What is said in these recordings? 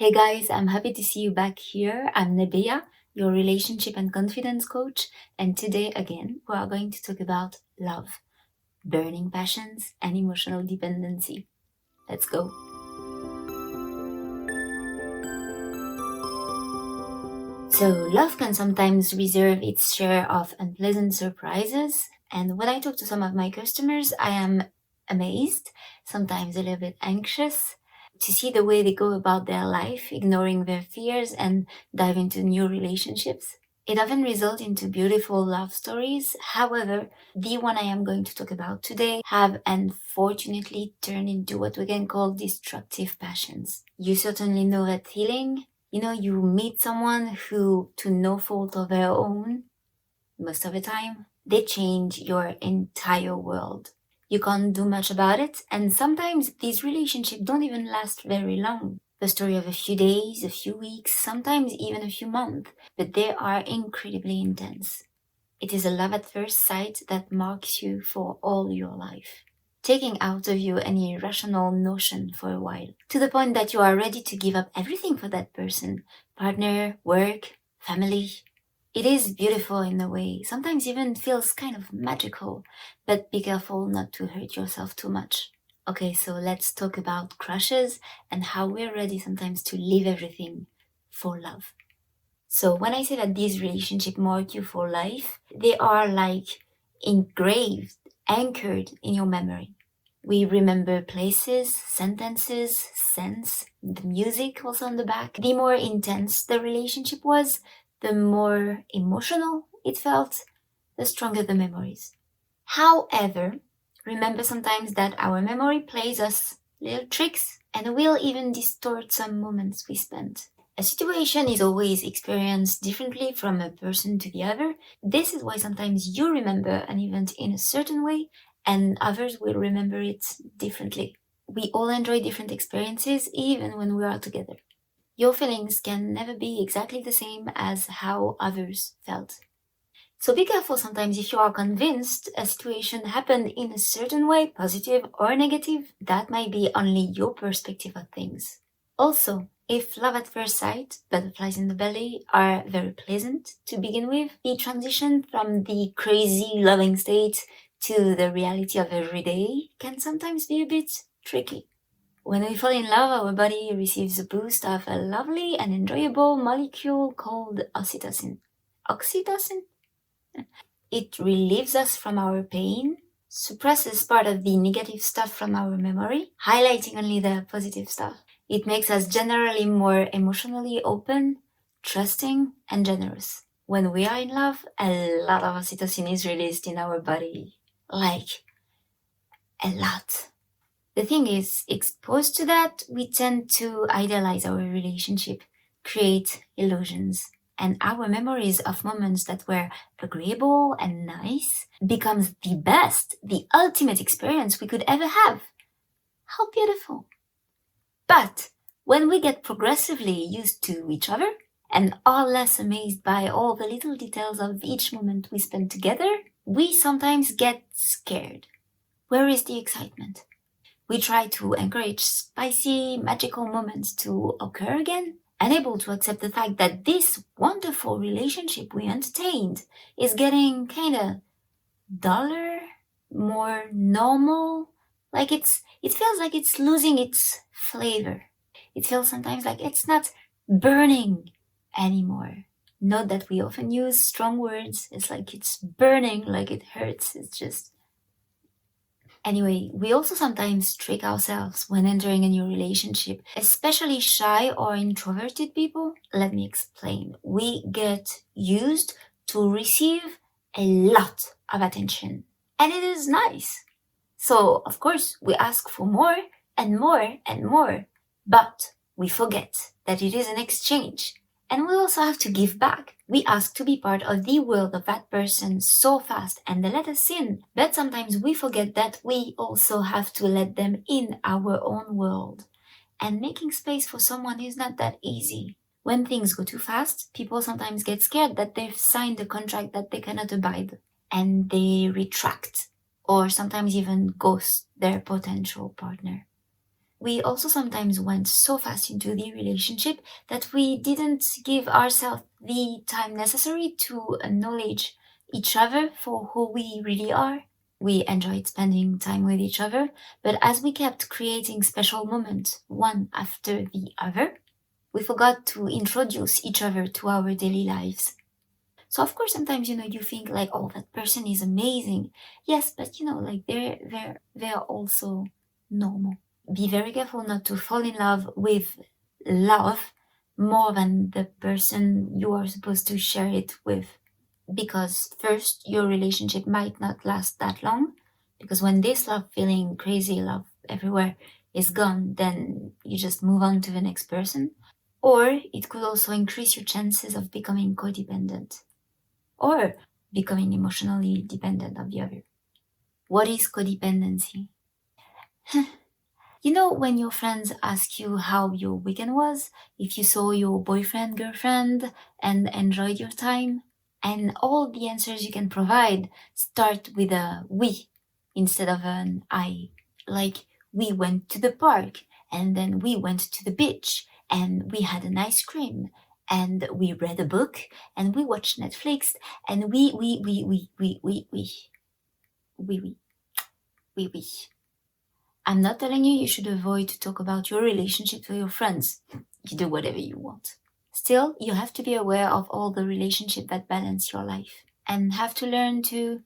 Hey guys, I'm happy to see you back here. I'm Nebeya, your relationship and confidence coach, and today again we are going to talk about love, burning passions, and emotional dependency. Let's go. So, love can sometimes reserve its share of unpleasant surprises, and when I talk to some of my customers, I am amazed, sometimes a little bit anxious, to see the way they go about their life, ignoring their fears and dive into new relationships. It often results into beautiful love stories. However, the one I am going to talk about today have unfortunately turned into what we can call destructive passions. You certainly know that feeling. You meet someone who, to no fault of their own, most of the time, they change your entire world. You can't do much about it, and sometimes these relationships don't even last very long. The story of a few days, a few weeks, sometimes even a few months, but they are incredibly intense. It is a love at first sight that marks you for all your life, taking out of you any rational notion for a while, to the point that you are ready to give up everything for that person, partner, work, family. It is beautiful in a way, sometimes even feels kind of magical, but be careful not to hurt yourself too much. Okay, so let's talk about crushes and how we're ready sometimes to leave everything for love. So when I say that these relationships mark you for life, they are like engraved, anchored in your memory. We remember places, sentences, scents, the music also on the back. The more intense the relationship was, the more emotional it felt, the stronger the memories. However, remember sometimes that our memory plays us little tricks and will even distort some moments we spent. A situation is always experienced differently from a person to the other. This is why sometimes you remember an event in a certain way and others will remember it differently. We all enjoy different experiences even when we are together. Your feelings can never be exactly the same as how others felt. So be careful sometimes if you are convinced a situation happened in a certain way, positive or negative, that might be only your perspective of things. Also, if love at first sight, butterflies in the belly, are very pleasant to begin with, the transition from the crazy loving state to the reality of every day can sometimes be a bit tricky. When we fall in love, our body receives a boost of a lovely and enjoyable molecule called oxytocin. Oxytocin? It relieves us from our pain, suppresses part of the negative stuff from our memory, highlighting only the positive stuff. It makes us generally more emotionally open, trusting, and generous. When we are in love, a lot of oxytocin is released in our body. Like, a lot. The thing is, exposed to that, we tend to idealize our relationship, create illusions, and our memories of moments that were agreeable and nice becomes the best, the ultimate experience we could ever have. How beautiful. But when we get progressively used to each other and are less amazed by all the little details of each moment we spend together, we sometimes get scared. Where is the excitement? We try to encourage spicy, magical moments to occur again, unable to accept the fact that this wonderful relationship we entertained is getting kinda duller, more normal. It feels like it's losing its flavor. It feels sometimes like it's not burning anymore. Note that we often use strong words. It's like it's burning, like it hurts. It's just. Anyway, we also sometimes trick ourselves when entering a new relationship, especially shy or introverted people. Let me explain. We get used to receive a lot of attention, and it is nice. So, of course, we ask for more and more and more, but we forget that it is an exchange. And we also have to give back. We ask to be part of the world of that person so fast and they let us in. But sometimes we forget that we also have to let them in our own world. And making space for someone is not that easy. When things go too fast, people sometimes get scared that they've signed a contract that they cannot abide. And they retract or sometimes even ghost their potential partner. We also sometimes went so fast into the relationship that we didn't give ourselves the time necessary to acknowledge each other for who we really are. We enjoyed spending time with each other, but as we kept creating special moments one after the other, we forgot to introduce each other to our daily lives. So of course sometimes you think like, oh, that person is amazing. Yes, but like they're also normal. Be very careful not to fall in love with love more than the person you are supposed to share it with. Because first, your relationship might not last that long. Because when this love feeling, crazy love everywhere is gone, then you just move on to the next person. Or it could also increase your chances of becoming codependent or becoming emotionally dependent on the other. What is codependency? When your friends ask you how your weekend was, if you saw your boyfriend, girlfriend, and enjoyed your time, and all the answers you can provide start with a we instead of an I. Like, we went to the park, and then we went to the beach, and we had an ice cream, and we read a book, and we watched Netflix, and we. I'm not telling you should avoid to talk about your relationship with your friends. You do whatever you want. Still, you have to be aware of all the relationships that balance your life and have to learn to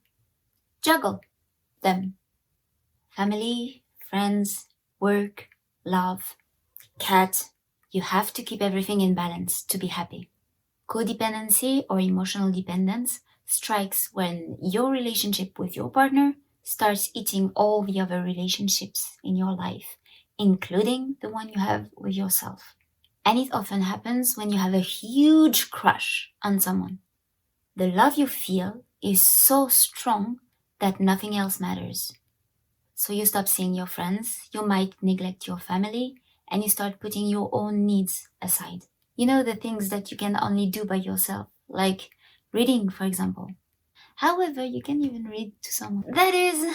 juggle them. Family, friends, work, love, cat. You have to keep everything in balance to be happy. Codependency or emotional dependence strikes when your relationship with your partner starts eating all the other relationships in your life, including the one you have with yourself. And it often happens when you have a huge crush on someone. The love you feel is so strong that nothing else matters. So you stop seeing your friends, you might neglect your family, and you start putting your own needs aside. The things that you can only do by yourself, like reading, for example. However, you can even read to someone. That is.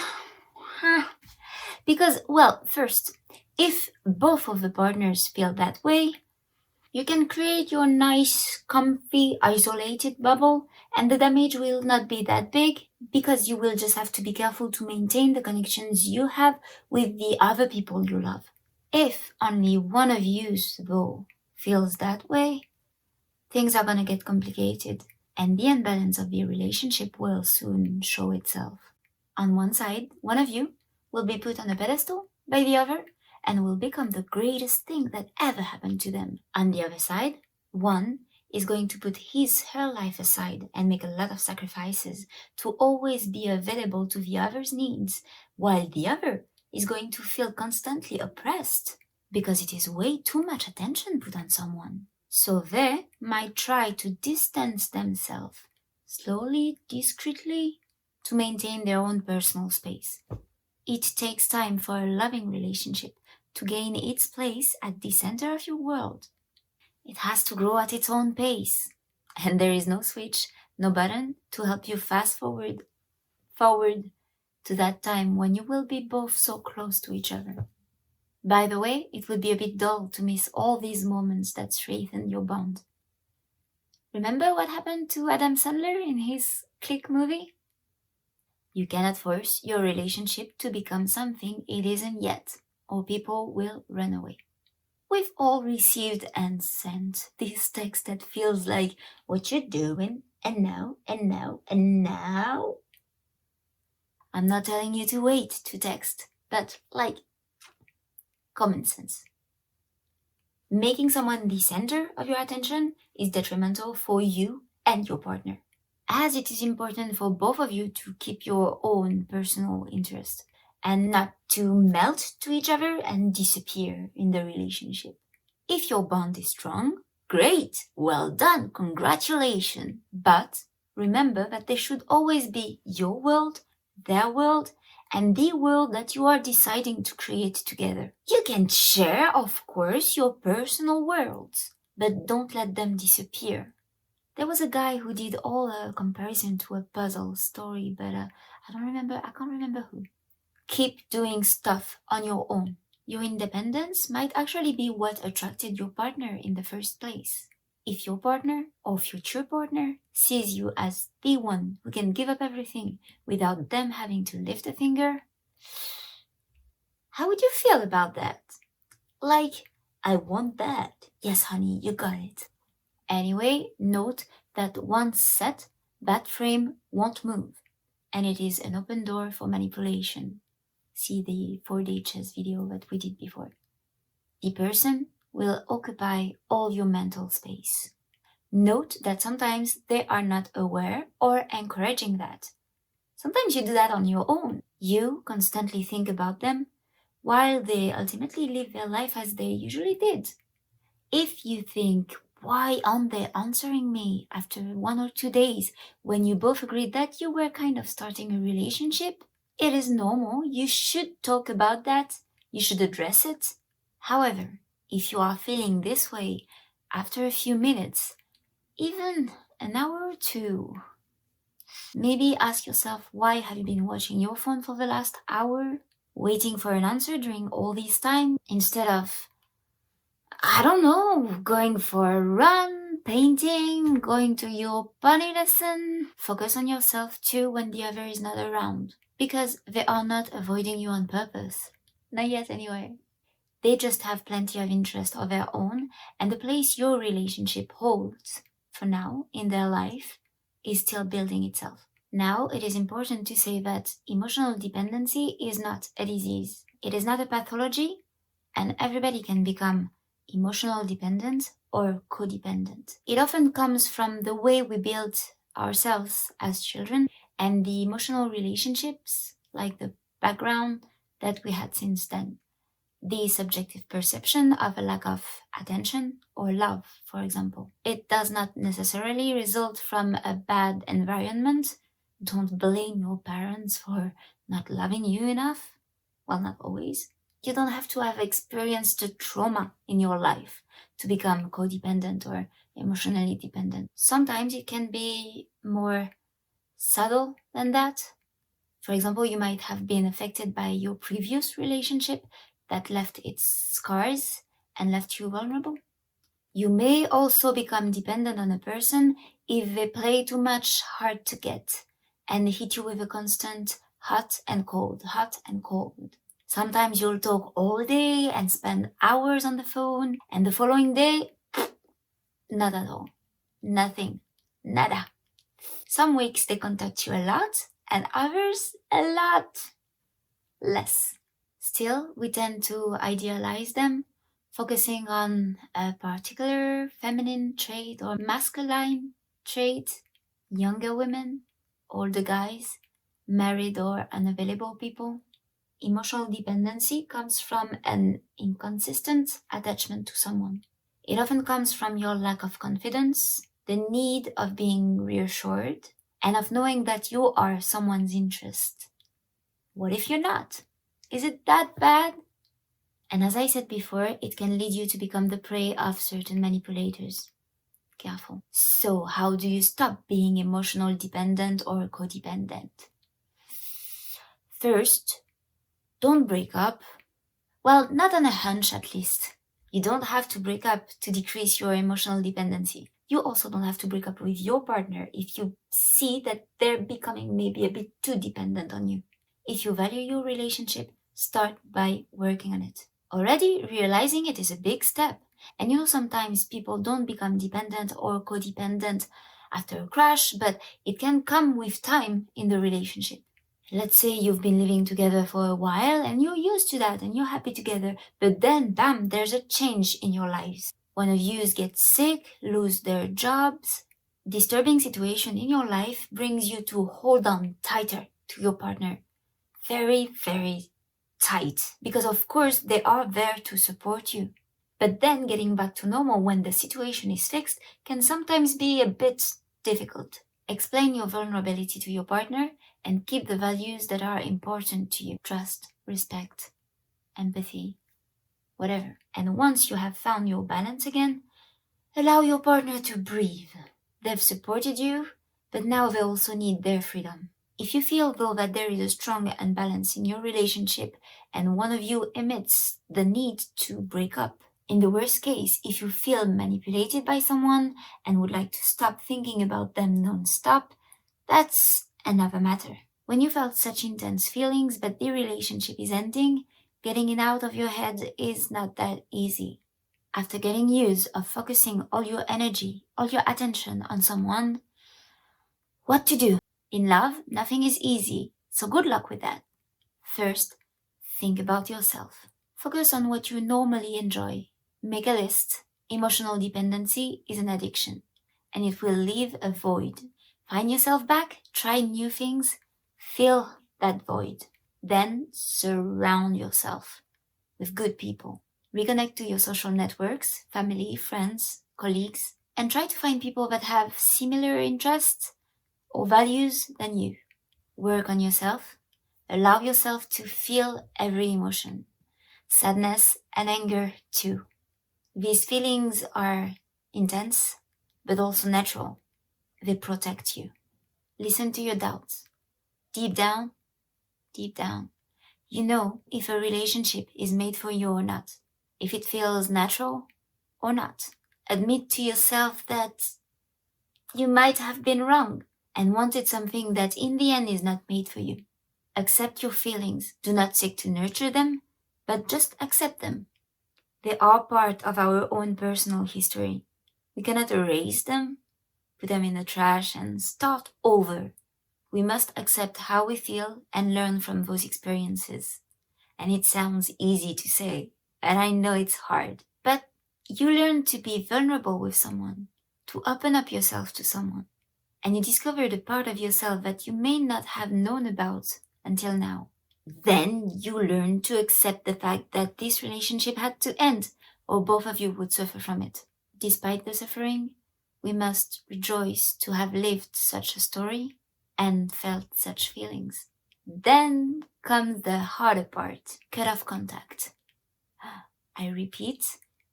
Because, well, first, if both of the partners feel that way, you can create your nice, comfy, isolated bubble, and the damage will not be that big because you will just have to be careful to maintain the connections you have with the other people you love. If only one of you, though, feels that way, things are gonna get complicated, and the imbalance of the relationship will soon show itself. On one side, one of you will be put on a pedestal by the other and will become the greatest thing that ever happened to them. On the other side, one is going to put her life aside and make a lot of sacrifices to always be available to the other's needs, while the other is going to feel constantly oppressed because it is way too much attention put on someone. So they might try to distance themselves slowly, discreetly, to maintain their own personal space. It takes time for a loving relationship to gain its place at the center of your world. It has to grow at its own pace. And there is no switch, no button to help you fast forward to that time when you will be both so close to each other. By the way, it would be a bit dull to miss all these moments that strengthen your bond. Remember what happened to Adam Sandler in his Click movie? You cannot force your relationship to become something it isn't yet, or people will run away. We've all received and sent this text that feels like, what you doing? And now, and now, and now? I'm not telling you to wait to text, but common sense. Making someone the center of your attention is detrimental for you and your partner, as it is important for both of you to keep your own personal interest and not to melt to each other and disappear in the relationship. If your bond is strong, great, well done, congratulations. But remember that there should always be your world, their world, and the world that you are deciding to create together. You can share, of course, your personal worlds, but don't let them disappear. There was a guy who did all a comparison to a puzzle story, but I can't remember who. Keep doing stuff on your own. Your independence might actually be what attracted your partner in the first place. If your partner or future partner sees you as the one who can give up everything without them having to lift a finger, how would you feel about that? Like, I want that. Yes, honey, you got it. Anyway, note that once set, that frame won't move, and it is an open door for manipulation. See the 4-day chess video that we did before. The person will occupy all your mental space. Note that sometimes they are not aware or encouraging that. Sometimes you do that on your own. You constantly think about them while they ultimately live their life as they usually did. If you think, why aren't they answering me after 1 or 2 days when you both agreed that you were kind of starting a relationship? It is normal. You should talk about that. You should address it. However, if you are feeling this way after a few minutes, even an hour or two, maybe ask yourself, why have you been watching your phone for the last hour, waiting for an answer during all this time, instead of, I don't know, going for a run, painting, going to your bunny lesson? Focus on yourself too when the other is not around, because they are not avoiding you on purpose. Not yet anyway. They just have plenty of interest of their own, and the place your relationship holds, for now, in their life, is still building itself. Now, it is important to say that emotional dependency is not a disease. It is not a pathology, and everybody can become emotional dependent or codependent. It often comes from the way we built ourselves as children and the emotional relationships, like the background that we had since then. The subjective perception of a lack of attention or love, for example. It does not necessarily result from a bad environment. Don't blame your parents for not loving you enough. Well, not always. You don't have to have experienced a trauma in your life to become codependent or emotionally dependent. Sometimes it can be more subtle than that. For example, you might have been affected by your previous relationship that left its scars and left you vulnerable. You may also become dependent on a person if they play too much hard to get and hit you with a constant hot and cold, hot and cold. Sometimes you'll talk all day and spend hours on the phone, and the following day, not at all. Nothing. Nada. Some weeks they contact you a lot, and others a lot less. Still, we tend to idealize them, focusing on a particular feminine trait or masculine trait, younger women, older guys, married or unavailable people. Emotional dependency comes from an inconsistent attachment to someone. It often comes from your lack of confidence, the need of being reassured, and of knowing that you are someone's interest. What if you're not? Is it that bad? And as I said before, it can lead you to become the prey of certain manipulators. Careful. So, how do you stop being emotional dependent or codependent? First, don't break up. Well, not on a hunch at least. You don't have to break up to decrease your emotional dependency. You also don't have to break up with your partner if you see that they're becoming maybe a bit too dependent on you. If you value your relationship, start by working on it. Already realizing it is a big step. And sometimes people don't become dependent or codependent after a crash, but it can come with time in the relationship. Let's say you've been living together for a while and you're used to that and you're happy together, but then, bam, there's a change in your lives. One of you gets sick, lose their jobs. Disturbing situation in your life brings you to hold on tighter to your partner. Very, very tight. Because of course they are there to support you. But then getting back to normal when the situation is fixed can sometimes be a bit difficult. Explain your vulnerability to your partner and keep the values that are important to you. Trust, respect, empathy, whatever. And once you have found your balance again, allow your partner to breathe. They've supported you, but now they also need their freedom. If you feel though that there is a strong imbalance in your relationship and one of you emits the need to break up, in the worst case, if you feel manipulated by someone and would like to stop thinking about them non-stop, that's another matter. When you felt such intense feelings but the relationship is ending, getting it out of your head is not that easy. After getting used of focusing all your energy, all your attention on someone, what to do? In love, nothing is easy, so good luck with that. First, think about yourself. Focus on what you normally enjoy. Make a list. Emotional dependency is an addiction, and it will leave a void. Find yourself back, try new things, fill that void. Then surround yourself with good people. Reconnect to your social networks, family, friends, colleagues, and try to find people that have similar interests or values than you. Work on yourself. Allow yourself to feel every emotion, sadness and anger too. These feelings are intense, but also natural. They protect you. Listen to your doubts. Deep down, you know if a relationship is made for you or not, if it feels natural or not. Admit to yourself that you might have been wrong and wanted something that in the end is not made for you. Accept your feelings. Do not seek to nurture them, but just accept them. They are part of our own personal history. We cannot erase them, put them in the trash, and start over. We must accept how we feel and learn from those experiences. And it sounds easy to say, and I know it's hard, but you learn to be vulnerable with someone, to open up yourself to someone, and you discover the part of yourself that you may not have known about until now. Then you learn to accept the fact that this relationship had to end, or both of you would suffer from it. Despite the suffering, we must rejoice to have lived such a story and felt such feelings. Then comes the harder part, cut off contact. I repeat,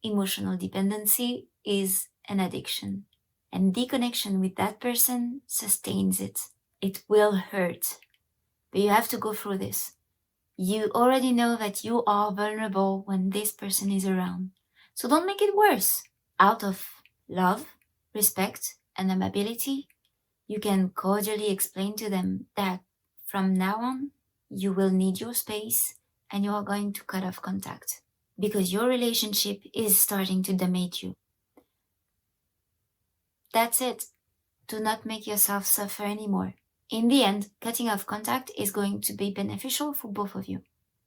emotional dependency is an addiction, and deconnection with that person sustains it. It will hurt, but you have to go through this. You already know that you are vulnerable when this person is around, so don't make it worse. Out of love, respect, and amability, you can cordially explain to them that from now on, you will need your space and you are going to cut off contact because your relationship is starting to damage you. That's it. Do not make yourself suffer anymore. In the end, cutting off contact is going to be beneficial for both of you.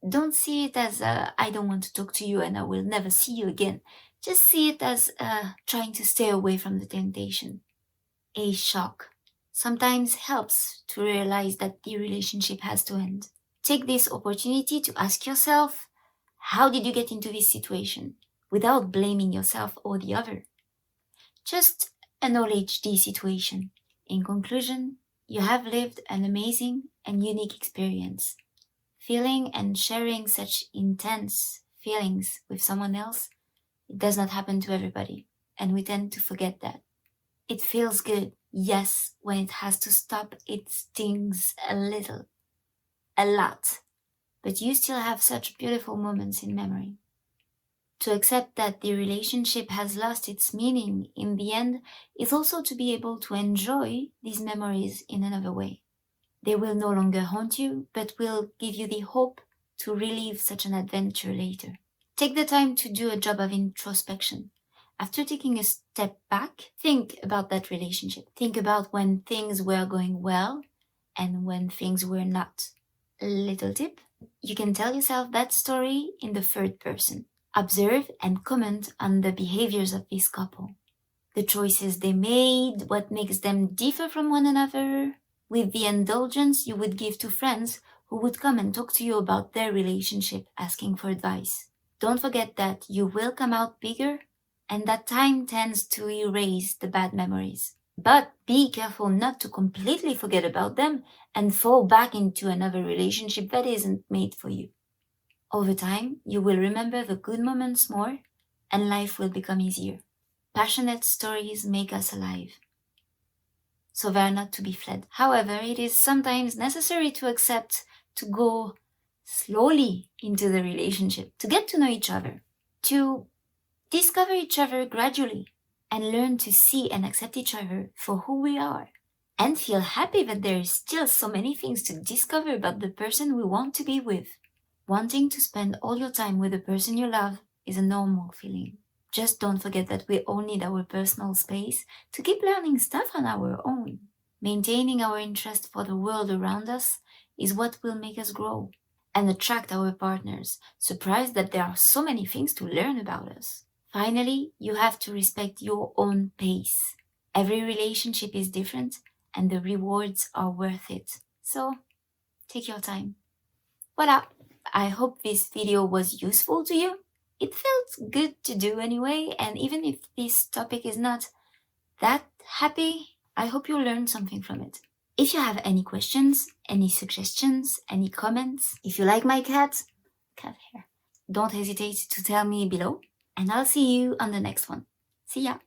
Don't see it as I don't want to talk to you and I will never see you again. Just see it as trying to stay away from the temptation. A shock sometimes helps to realize that the relationship has to end. Take this opportunity to ask yourself, how did you get into this situation? Without blaming yourself or the other. Just acknowledge the situation. In conclusion, you have lived an amazing and unique experience. Feeling and sharing such intense feelings with someone else, it does not happen to everybody, and we tend to forget that. It feels good, yes, when it has to stop, it stings a little, a lot, but you still have such beautiful moments in memory. To accept that the relationship has lost its meaning in the end is also to be able to enjoy these memories in another way. They will no longer haunt you, but will give you the hope to relive such an adventure later. Take the time to do a job of introspection. After taking a step back, think about that relationship. Think about when things were going well and when things were not. A little tip, you can tell yourself that story in the third person. Observe and comment on the behaviors of this couple. The choices they made, what makes them differ from one another, with the indulgence you would give to friends who would come and talk to you about their relationship, asking for advice. Don't forget that you will come out bigger and that time tends to erase the bad memories. But be careful not to completely forget about them and fall back into another relationship that isn't made for you. Over time, you will remember the good moments more and life will become easier. Passionate stories make us alive. so they are not to be fled. However, it is sometimes necessary to accept to go slowly into the relationship, to get to know each other, to discover each other gradually, and learn to see and accept each other for who we are, and feel happy that there is still so many things to discover about the person we want to be with. Wanting to spend all your time with the person you love is a normal feeling. Just don't forget that we all need our personal space to keep learning stuff on our own. Maintaining our interest for the world around us is what will make us grow and attract our partners, surprised that there are so many things to learn about us. Finally, you have to respect your own pace. Every relationship is different and the rewards are worth it. So, take your time. Voila! I hope this video was useful to you. It felt good to do anyway, and even if this topic is not that happy, I hope you learned something from it. If you have any questions, any suggestions, any comments, if you like my cat hair, don't hesitate to tell me below, and I'll see you on the next one. See ya!